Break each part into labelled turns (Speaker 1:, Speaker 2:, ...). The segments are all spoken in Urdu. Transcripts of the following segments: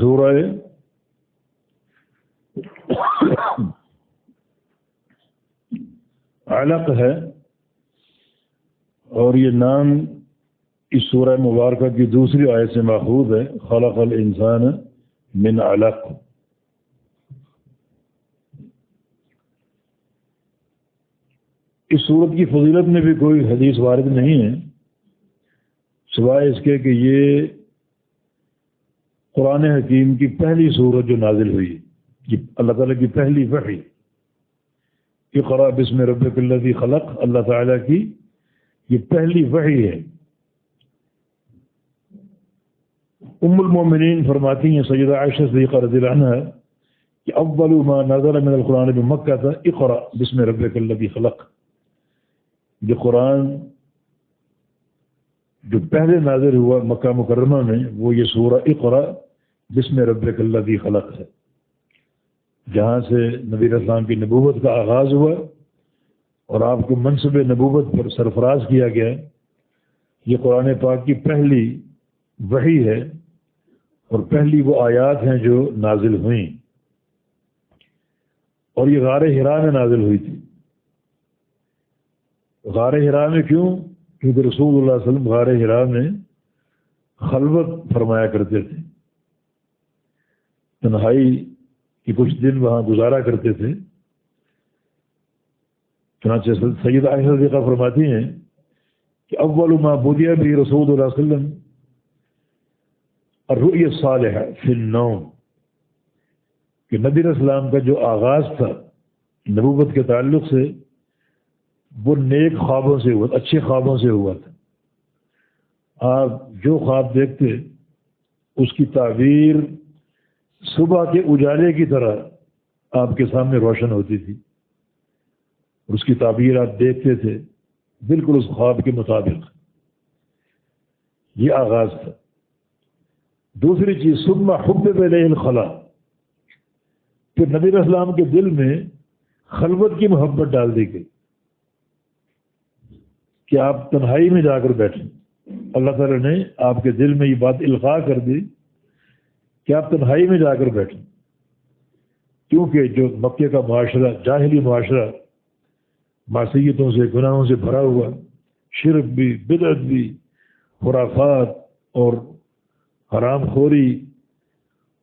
Speaker 1: سورہ علق ہے، اور یہ نام اس سورہ مبارکہ کی دوسری آیت سے ماخوذ ہے، خلق الانسان من علق۔ اس سورت کی فضیلت میں بھی کوئی حدیث وارد نہیں ہے سوائے اس کے کہ یہ قرآن حکیم کی پہلی سورت جو نازل ہوئی، یہ اللہ تعالیٰ کی پہلی وحی، اقرأ بسم ربک الذی خلق، اللہ تعالیٰ کی یہ پہلی وحی ہے۔ ام المومنین فرماتی ہیں سیدہ عائشہ صدیقہ رضی اللہ عنہا کہ اول ما نزل من القرآن بمکہ تھا اقرأ بسم ربک الذی خلق، یہ قرآن جو پہلے نازل ہوا مکہ مکرمہ میں وہ یہ سورہ اقرأ بسم ربک الذی خلق ہے، جہاں سے نبی علیہ السلام کی نبوت کا آغاز ہوا اور آپ کو منصب نبوت پر سرفراز کیا گیا۔ یہ قرآن پاک کی پہلی وحی ہے اور پہلی وہ آیات ہیں جو نازل ہوئیں، اور یہ غار حرا میں نازل ہوئی تھی۔ غار حرا میں کیوں؟ کیونکہ رسول اللہ صلی اللہ علیہ وسلم غار حرا میں خلوت فرمایا کرتے تھے، تنہائی کہ کچھ دن وہاں گزارا کرتے تھے۔ چنانچہ سید عائشہ صدیقہ فرماتی ہیں کہ اول ما بدی به رسول اللہ صلی اللہ علیہ وسلم الرؤیا الصالحہ فی النوم، کہ نبی علیہ السلام کا جو آغاز تھا نبوت کے تعلق سے وہ نیک خوابوں سے ہوا، اچھے خوابوں سے ہوا تھا۔ آپ جو خواب دیکھتے اس کی تعبیر صبح کے اجالے کی طرح آپ کے سامنے روشن ہوتی تھی، اور اس کی تعبیر آپ دیکھتے تھے بالکل اس خواب کے مطابق۔ یہ آغاز تھا۔ دوسری چیز ثم حبب الیہ الخلا، پھر نبی علیہ السلام کے دل میں خلوت کی محبت ڈال دی گئی کہ آپ تنہائی میں جا کر بیٹھیں۔ اللہ تعالیٰ نے آپ کے دل میں یہ بات القاء کر دی کہ آپ تنہائی میں جا کر بیٹھیں، کیونکہ جو مکے کا معاشرہ، جاہلی معاشرہ، معصیتوں سے، گناہوں سے بھرا ہوا، شرک بھی، بدعت بھی، خرافات اور حرام خوری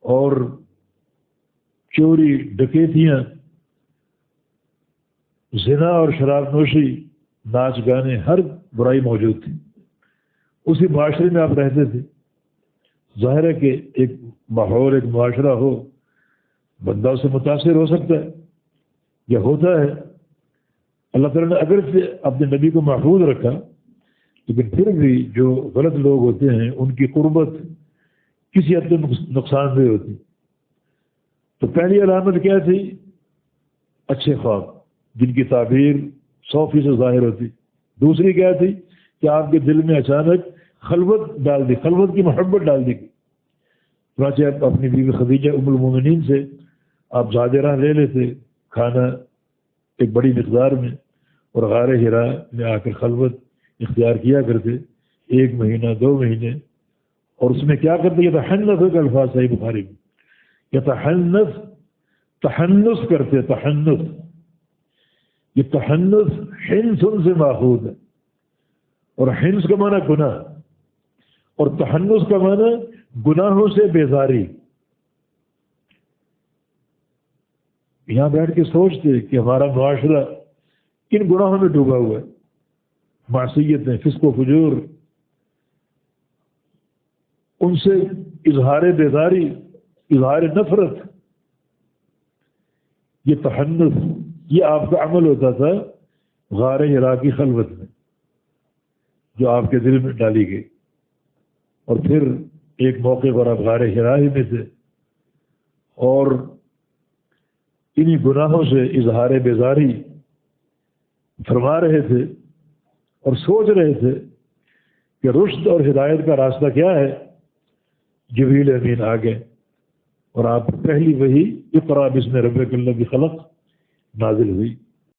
Speaker 1: اور چوری، ڈکیتیاں، زنا اور شراب نوشی، ناچ گانے، ہر برائی موجود تھی۔ اسی معاشرے میں آپ رہتے تھے۔ ظاہر ہے کہ ایک ماحول، ایک معاشرہ ہو، بندہ اس سے متاثر ہو سکتا ہے یا ہوتا ہے۔ اللہ تعالیٰ نے اگرچہ اپنے نبی کو محفوظ رکھا، لیکن پھر بھی جو غلط لوگ ہوتے ہیں ان کی قربت کسی حد تک نقصان دہ ہوتی۔ تو پہلی علامت کیا تھی؟ اچھے خواب جن کی تعبیر 100% ظاہر ہوتی۔ دوسری کیا تھی؟ کہ آپ کے دل میں اچانک خلوت ڈال دی، خلوت کی محبت ڈال دی گئی۔ چنانچہ آپ اپنی بیوی خدیجہ ام المومنین سے آپ زیادہ راہ لے لیتے، کھانا ایک بڑی مقدار میں، اور غار حرا میں آ کر خلوت اختیار کیا کرتے 1 مہینہ 2 مہینے، اور اس میں کیا کرتے؟ یتحنث کا الفاظ صحیح بخاری میں، یتحنث، تحنث کرتے، تحنث، یہ تحنث حنث سے ماخوذ ہے، اور حنث کا معنی گناہ، اور تحنث کا معنی گناہوں سے بیزاری۔ یہاں بیٹھ کے سوچتے کہ ہمارا معاشرہ کن گناہوں میں ڈوبا ہوا ہے، معصیتیں، فسق و فجور، ان سے اظہار بیزاری، اظہار نفرت، یہ تحنث، یہ آپ کا عمل ہوتا تھا غار حرا کی خلوت میں جو آپ کے دل میں ڈالی گئی۔ اور پھر ایک موقع پر آپ غار حرا ہی میں تھے اور انہی گناہوں سے اظہار بیزاری فرما رہے تھے اور سوچ رہے تھے کہ رشد اور ہدایت کا راستہ کیا ہے۔ جبریل امین آ گئے اور آپ پہلی وحی اقرأ بسم ربک الذی خلق نازل ہوئی۔